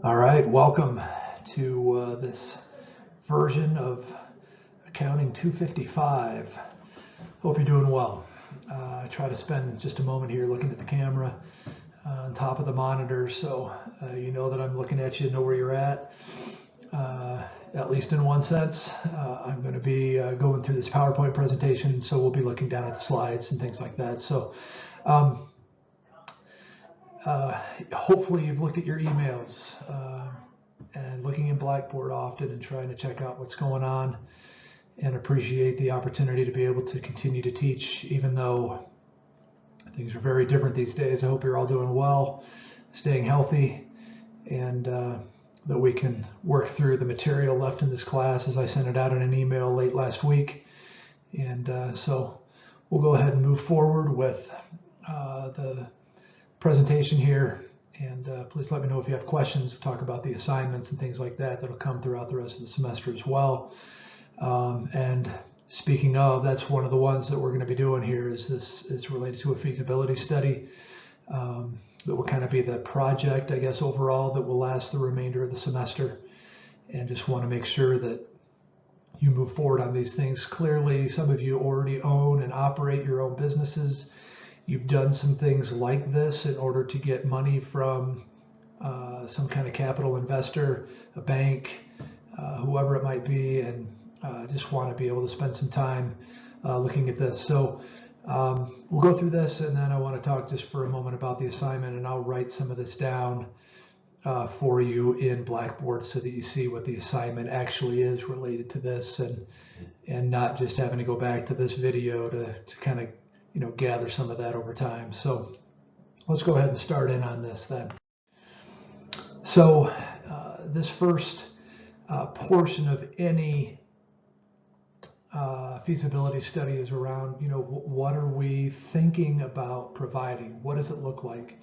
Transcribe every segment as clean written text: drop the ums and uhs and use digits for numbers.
All right, welcome to this version of Accounting 255. Hope you're doing well. I try to spend just a moment here looking at the camera on top of the monitor so you know that I'm looking at you, know where you're at least in one sense. I'm going to be going through this PowerPoint presentation, so we'll be looking down at the slides and things like that. So hopefully you've looked at your emails and looking in Blackboard often and trying to check out what's going on and appreciate the opportunity to be able to continue to teach, even though things are very different these days. I hope you're all doing well, staying healthy, and that we can work through the material left in this class as I sent it out in an email late last week. And so we'll go ahead and move forward with the presentation here, and please let me know if you have questions. We'll talk about the assignments and things like that that'll come throughout the rest of the semester as well. And speaking of, that's one of the ones that we're going to be doing here. This is related to a feasibility study that will kind of be the project, I guess, overall that will last the remainder of the semester. And just want to make sure that you move forward on these things. Clearly, some of you already own and operate your own businesses. You've done some things like this in order to get money from some kind of capital investor, a bank, whoever it might be, and just want to be able to spend some time looking at this. So we'll go through this, and then I want to talk just for a moment about the assignment, and I'll write some of this down for you in Blackboard so that you see what the assignment actually is related to this, and not just having to go back to this video to kind of gather some of that over time. So let's go ahead and start in on this then. So this first portion of any feasibility study is around, what are we thinking about providing? What does it look like?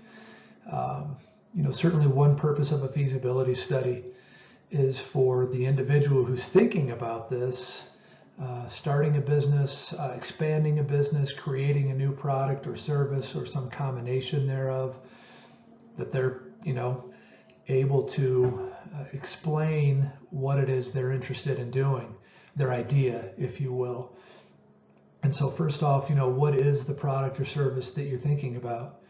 Certainly one purpose of a feasibility study is for the individual who's thinking about this, starting a business, expanding a business, creating a new product or service or some combination thereof, that they're, able to explain what it is they're interested in doing, their idea, if you will. And so first off, what is the product or service that you're thinking about,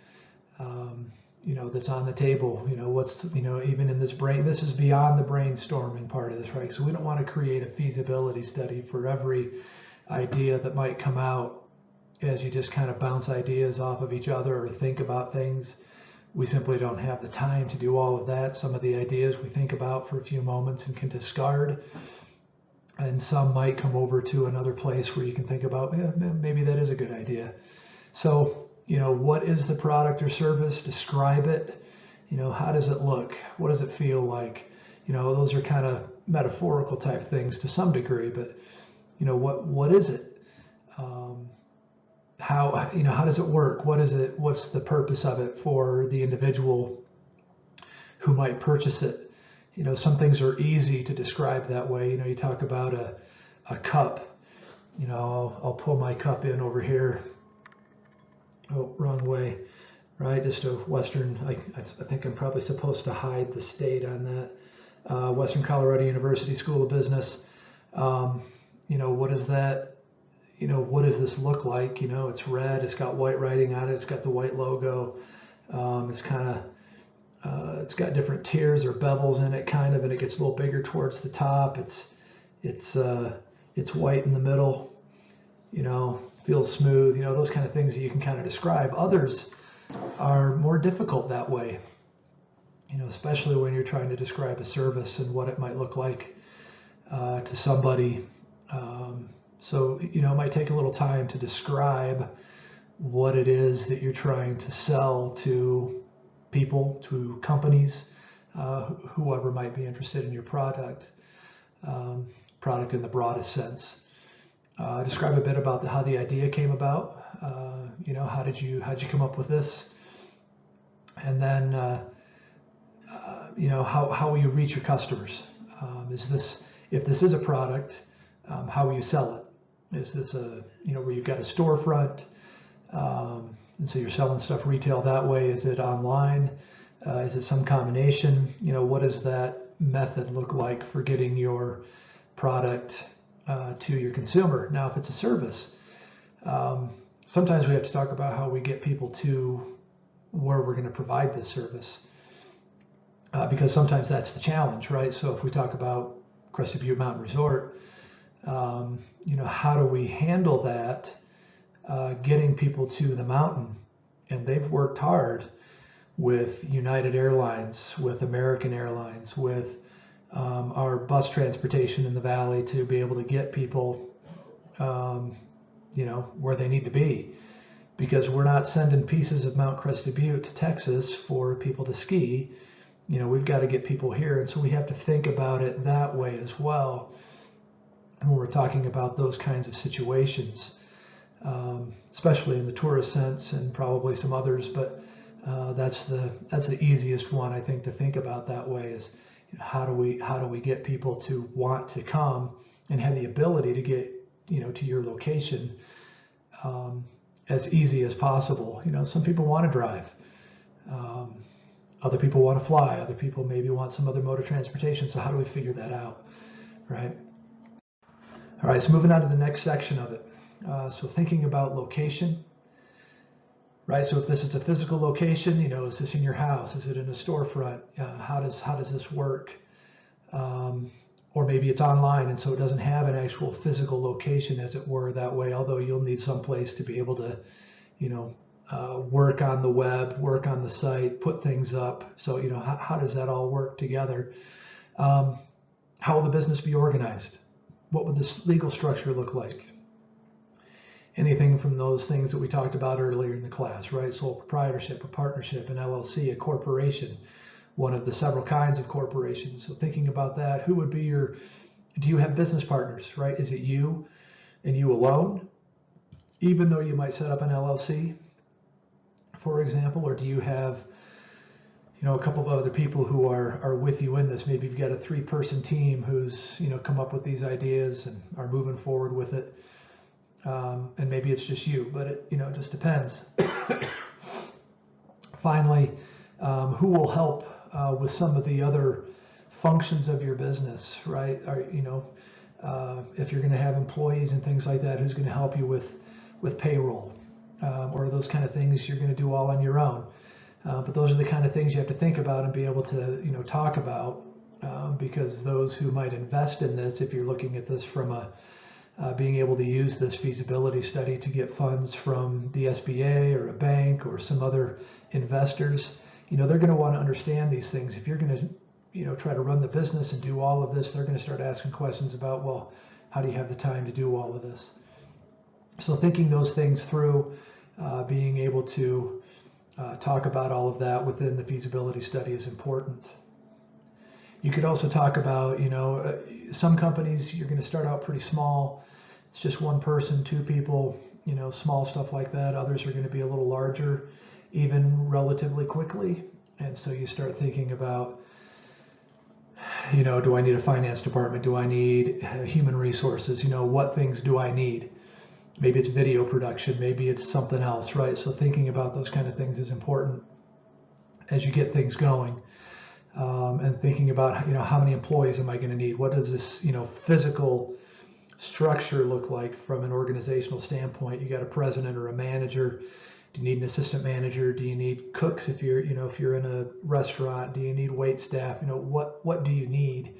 that's on the table? What's, even in this this is beyond the brainstorming part of this, right? So we don't want to create a feasibility study for every idea that might come out as you just kind of bounce ideas off of each other or think about things. We simply don't have the time to do all of that. Some of the ideas we think about for a few moments and can discard, and some might come over to another place where you can think about, maybe that is a good idea. So, what is the product or service? Describe it. How does it look? What does it feel like? Those are kind of metaphorical type things to some degree, but what is it? How does it work? What is it? What's the purpose of it for the individual who might purchase it? Some things are easy to describe that way. You talk about a cup. I'll pull my cup in over here. Oh, wrong way, right? Just a Western, I think I'm probably supposed to hide the state on that. Western Colorado University School of Business. What is that? What does this look like? It's red, it's got white writing on it, it's got the white logo. It's kind of, it's got different tiers or bevels in it kind of, and it gets a little bigger towards the top. It's white in the middle, feels smooth, those kind of things that you can kind of describe. Others are more difficult that way, especially when you're trying to describe a service and what it might look like to somebody. So, it might take a little time to describe what it is that you're trying to sell to people, to companies, whoever might be interested in your product in the broadest sense. Describe a bit about how the idea came about. How'd you come up with this? And then, how will you reach your customers? If this is a product, how will you sell it? Is this where you've got a storefront, and so you're selling stuff retail that way? Is it online? Is it some combination? What does that method look like for getting your product to your consumer? Now, if it's a service, sometimes we have to talk about how we get people to where we're going to provide this service, because sometimes that's the challenge, right? So if we talk about Crested Butte Mountain Resort, how do we handle that, getting people to the mountain? And they've worked hard with United Airlines, with American Airlines, with our bus transportation in the valley to be able to get people, where they need to be, because we're not sending pieces of Mount Crested Butte to Texas for people to ski. We've got to get people here, and so we have to think about it that way as well when we're talking about those kinds of situations, especially in the tourist sense and probably some others, but that's the easiest one, I think, to think about that way, is how do we get people to want to come and have the ability to get to your location as easy as possible. Some people want to drive, other people want to fly, other people maybe want some other mode of transportation. So how do we figure that out, right? All right, so moving on to the next section of it. So thinking about location. Right, so if this is a physical location, is this in your house? Is it in a storefront? How does this work? Or maybe it's online, and so it doesn't have an actual physical location, as it were, that way. Although you'll need some place to be able to, work on the web, work on the site, put things up. So how does that all work together? How will the business be organized? What would this legal structure look like? Anything from those things that we talked about earlier in the class, right? Sole proprietorship, a partnership, an LLC, a corporation, one of the several kinds of corporations. So thinking about that, who would be do you have business partners, right? Is it you and you alone, even though you might set up an LLC, for example, or do you have, a couple of other people who are with you in this? Maybe you've got a 3-person team who's, come up with these ideas and are moving forward with it. And maybe it's just you, but it just depends. Finally, who will help with some of the other functions of your business, right? If you're going to have employees and things like that, who's going to help you with payroll, or those kind of things you're going to do all on your own. But those are the kind of things you have to think about and be able to talk about, because those who might invest in this, if you're looking at this from being able to use this feasibility study to get funds from the SBA or a bank or some other investors, they're going to want to understand these things. If you're going to, try to run the business and do all of this, they're going to start asking questions about, well, how do you have the time to do all of this? So thinking those things through, being able to talk about all of that within the feasibility study is important. You could also talk about, some companies, you're going to start out pretty small. It's just 1 person, 2 people, small stuff like that. Others are going to be a little larger, even relatively quickly. And so you start thinking about, do I need a finance department? Do I need human resources? What things do I need? Maybe it's video production, maybe it's something else, right? So thinking about those kind of things is important as you get things going. And thinking about, how many employees am I going to need? What does this, physical structure look like from an organizational standpoint? You got a president or a manager. Do you need an assistant manager? Do you need cooks if you're, if you're in a restaurant? Do you need wait staff? What do you need?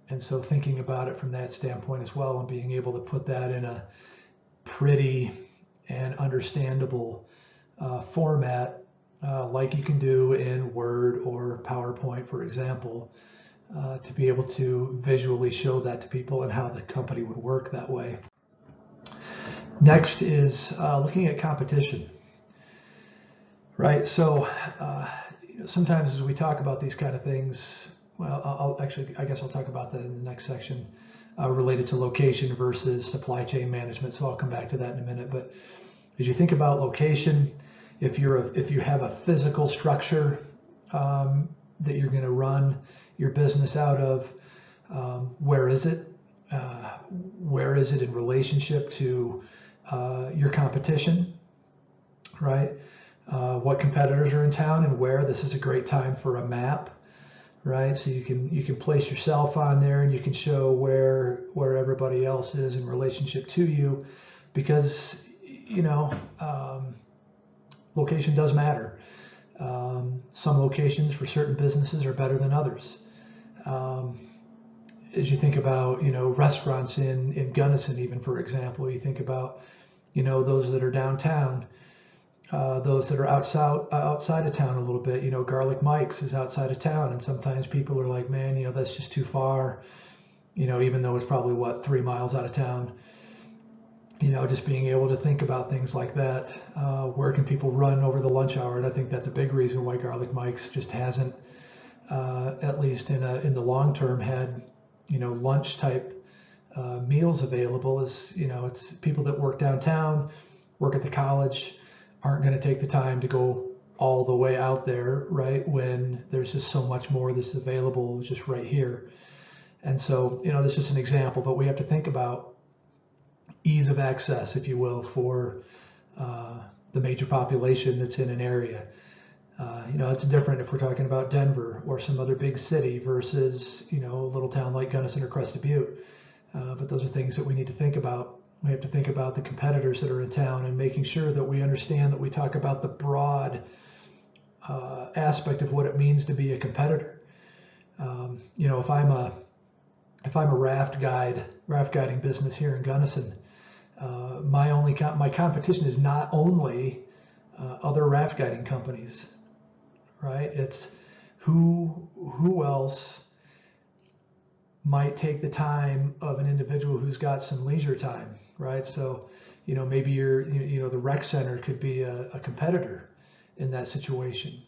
And so thinking about it from that standpoint as well, and being able to put that in a pretty and understandable format, like you can do in Word or PowerPoint, for example, to be able to visually show that to people and how the company would work that way. Next is looking at competition, right? So sometimes as we talk about these kind of things, well, I guess I'll talk about that in the next section, related to location versus supply chain management. So I'll come back to that in a minute. But as you think about location, if you have a physical structure that you're going to run your business out of, where is it? Where is it in relationship to your competition, right? what competitors are in town and where. This is a great time for a map, right? So you can place yourself on there, and you can show where everybody else is in relationship to you, because location does matter. Some locations for certain businesses are better than others. As you think about restaurants in Gunnison, even for example, you think about those that are downtown. Those that are outside of town a little bit, Garlic Mike's is outside of town, and sometimes people are like, man, that's just too far, even though it's probably 3 miles out of town. Just being able to think about things like that. Where can people run over the lunch hour? And I think that's a big reason why Garlic Mike's just hasn't, at least in the long term, had lunch type meals available. It's people that work downtown, work at the college, aren't going to take the time to go all the way out there, right, when there's just so much more that's available just right here. And so, this is just an example, but we have to think about ease of access, if you will, for the major population that's in an area. It's different if we're talking about Denver or some other big city versus, a little town like Gunnison or Crested Butte. But those are things that we need to think about. We have to think about the competitors that are in town and making sure that we understand that we talk about the broad aspect of what it means to be a competitor. If I'm a raft guiding business here in Gunnison, my competition is not only other raft guiding companies, right? It's who else might take the time of an individual who's got some leisure time, right? So, maybe the rec center could be a competitor in that situation.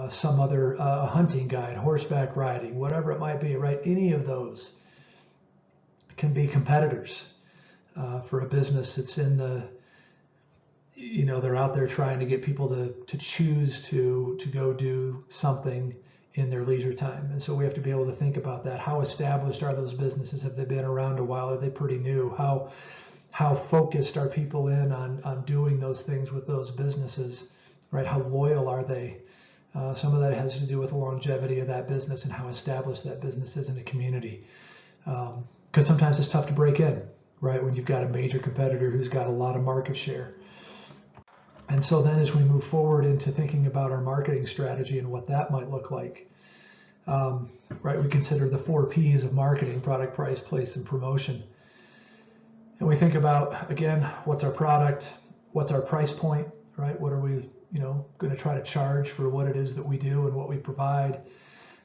Some other hunting guide, horseback riding, whatever it might be, right? Any of those can be competitors for a business that's in they're out there trying to get people to choose to go do something in their leisure time. And so we have to be able to think about that. How established are those businesses? Have they been around a while? Are they pretty new? How focused are people in on doing those things with those businesses, right? How loyal are they? Some of that has to do with the longevity of that business and how established that business is in the community. Because sometimes it's tough to break in, right? When you've got a major competitor who's got a lot of market share. And so then as we move forward into thinking about our marketing strategy and what that might look like, right, we consider the 4 Ps of marketing: product, price, place, and promotion. And we think about, again, what's our product, what's our price point, right? What are we, going to try to charge for what it is that we do and what we provide?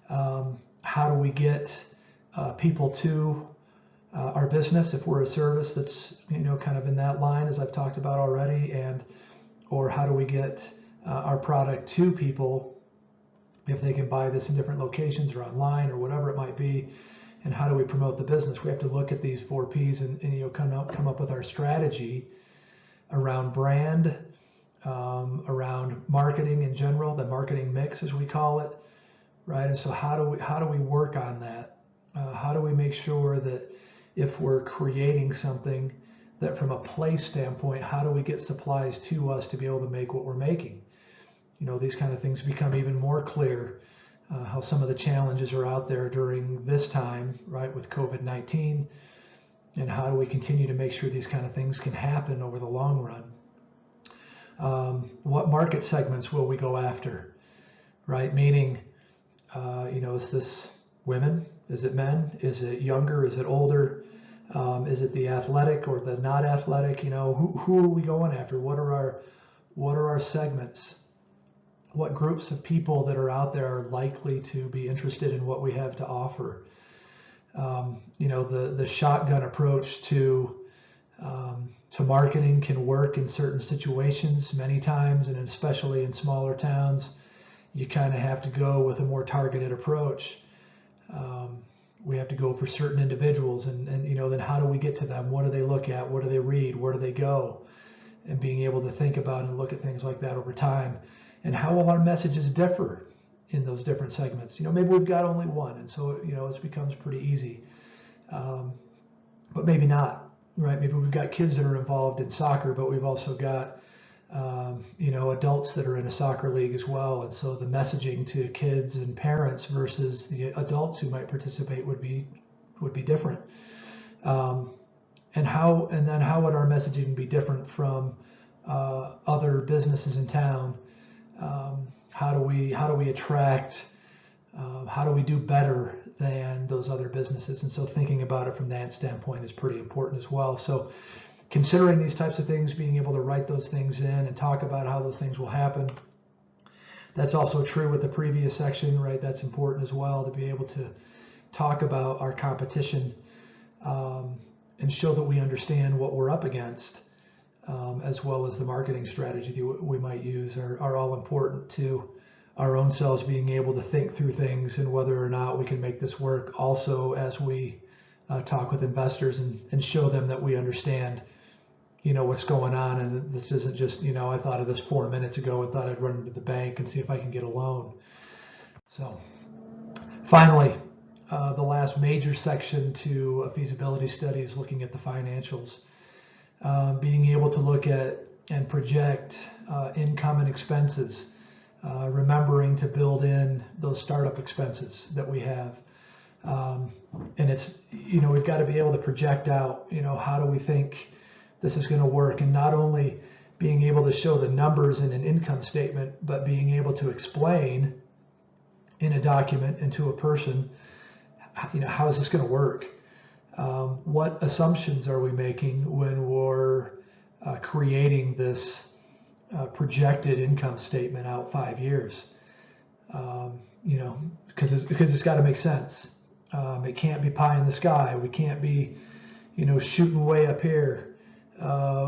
How do we get people to our business if we're a service that's, kind of in that line, as I've talked about already, or how do we get our product to people if they can buy this in different locations or online or whatever it might be, and how do we promote the business? We have to look at these 4 Ps and come up with our strategy around brand, around marketing in general, the marketing mix as we call it, right? And so how do we work on that? How do we make sure that if we're creating something, that from a place standpoint, how do we get supplies to us to be able to make what we're making? These kind of things become even more clear, how some of the challenges are out there during this time, right, with COVID-19, and how do we continue to make sure these kind of things can happen over the long run? What market segments will we go after, right? Meaning, is this women? Is it men? Is it younger? Is it older? Is it the athletic or the not athletic? Who are we going after? What are our segments? What groups of people that are out there are likely to be interested in what we have to offer? The shotgun approach to marketing can work in certain situations many times, and especially in smaller towns, you kind of have to go with a more targeted approach. We have to go for certain individuals, and then how do we get to them? What do they look at? What do they read? Where do they go? And being able to think about and look at things like that over time. And how will our messages differ in those different segments? Maybe we've got only one, and so it becomes pretty easy. But maybe not, right? Maybe we've got kids that are involved in soccer, but we've also got adults that are in a soccer league as well. And so the messaging to kids and parents versus the adults who might participate would be different. And then how would our messaging be different from other businesses in town? How do we attract? How do we do better than those other businesses? And so thinking about it from that standpoint is pretty important as well. So considering these types of things, being able to write those things in and talk about how those things will happen. That's also true with the previous section, right? That's important as well, to be able to talk about our competition and show that we understand what we're up against, as well as the marketing strategy that we might use are all important to our own selves being able to think through things and whether or not we can make this work. Also, as we talk with investors and show them that we understand what's going on, and this isn't just, I thought of this 4 minutes ago and thought I'd run into the bank and see if I can get a loan. So finally, the last major section to a feasibility study is looking at the financials, being able to look at and project income and expenses, remembering to build in those startup expenses that we have. And it's, we've got to be able to project out, how do we think this is going to work, and not only being able to show the numbers in an income statement, but being able to explain in a document and to a person, how is this going to work? What assumptions are we making when we're creating this projected income statement out 5 years? Because it's got to make sense. It can't be pie in the sky. We can't be, shooting way up here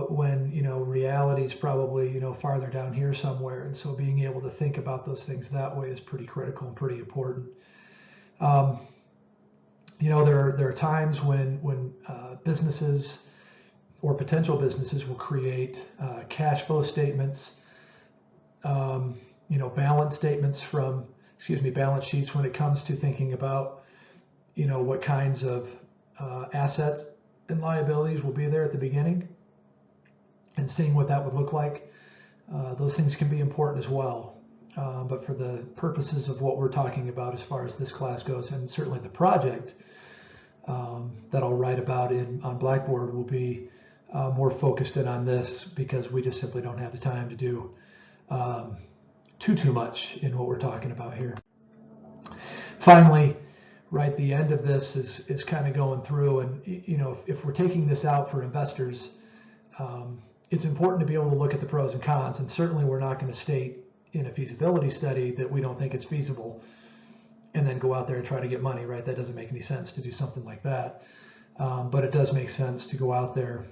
when reality is probably farther down here somewhere. And so being able to think about those things that way is pretty critical and pretty important. There are times when businesses or potential businesses will create cash flow statements, balance statements balance sheets when it comes to thinking about what kinds of assets and liabilities will be there at the beginning, and seeing what that would look like. Those things can be important as well. But for the purposes of what we're talking about as far as this class goes, and certainly the project that I'll write about on Blackboard will be more focused in on this, because we just simply don't have the time to do too much in what we're talking about here. Finally, right, the end of this is kind of going through, and if we're taking this out for investors, it's important to be able to look at the pros and cons. And certainly we're not going to state in a feasibility study that we don't think it's feasible and then go out there and try to get money, right? That doesn't make any sense to do something like that. But it does make sense to go out there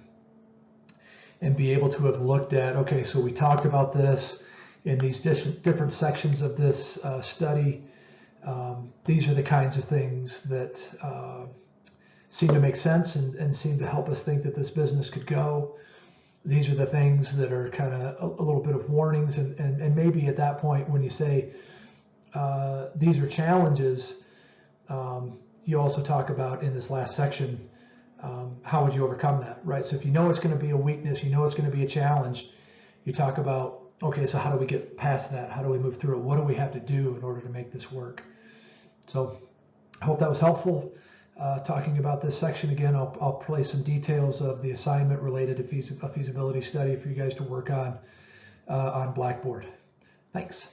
and be able to have looked at, okay, so we talked about this in these different sections of this study. These are the kinds of things that seem to make sense and seem to help us think that this business could go. These are the things that are kind of a little bit of warnings, and maybe at that point when you say these are challenges, you also talk about in this last section, how would you overcome that, right? So if you know it's going to be a weakness, you know it's going to be a challenge, you talk about, okay, so how do we get past that? How do we move through it? What do we have to do in order to make this work? So I hope that was helpful. Talking about this section again, I'll place some details of the assignment related to a feasibility study for you guys to work on Blackboard. Thanks.